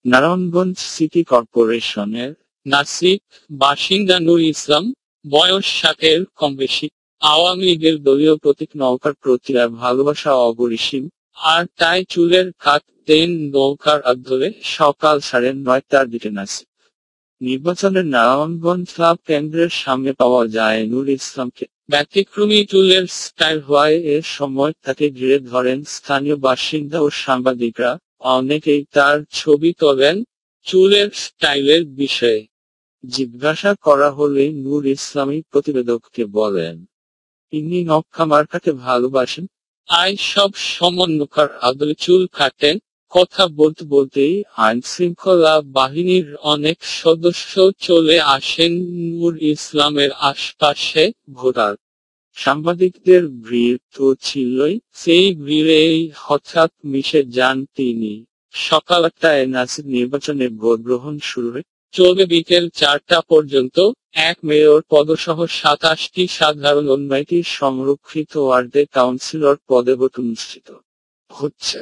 Narayanganj city কর্পোরেশনের নাসিক বাসিন্দা নুর ইসলাম, বয়স 60-এর কম বেশি। আওয়ামী লীগের দলীয় প্রতীক নৌকার প্রতি আর ভালোবাসা অপরিসীম, আর তাই চুলের কাট দেন নৌকার ধরে সকাল 9:30টার দিকে নাসিক নির্বাচনের নারায়ণগঞ্জ ক্লাব কেন্দ্রের সামনে পাওয়া যায় নুর ইসলামকে। ব্যতিক্রমী চুলের স্টাইল হওয়ায় এ সময় তাকে ঘিরে ধরেন স্থানীয় বাসিন্দা ও সাংবাদিকরা। অনেকেই তার ছবি তোলেন। চুলের স্টাইলের বিষয়ে জিজ্ঞাসা করা হলে নূর ইসলামী প্রতিবেদককে বলেন, তিনি নকশা মার্কাকে ভালোবাসেন। সব সমন্বয়কার আদলে চুল কাটেন। কথা বলতে বলতেই আইনশৃঙ্খলা বাহিনীর অনেক সদস্য চলে আসেন নূর ইসলামের আশপাশে। ভোটার সাংবাদিকদের ভিড় তো ছিলই, সেই ভিড়েই হঠাৎ মিশে যান তিনি। সকাল 8টায় নাসিক নির্বাচনে ভোট গ্রহণ শুরু হয়। চলবে বিকেল 4টা পর্যন্ত। এক মেয়র পদসহ 27টি সাধারণ ও 9টি সংরক্ষিত ওয়ার্ডে কাউন্সিলর পদে ভোট অনুষ্ঠিত হচ্ছে।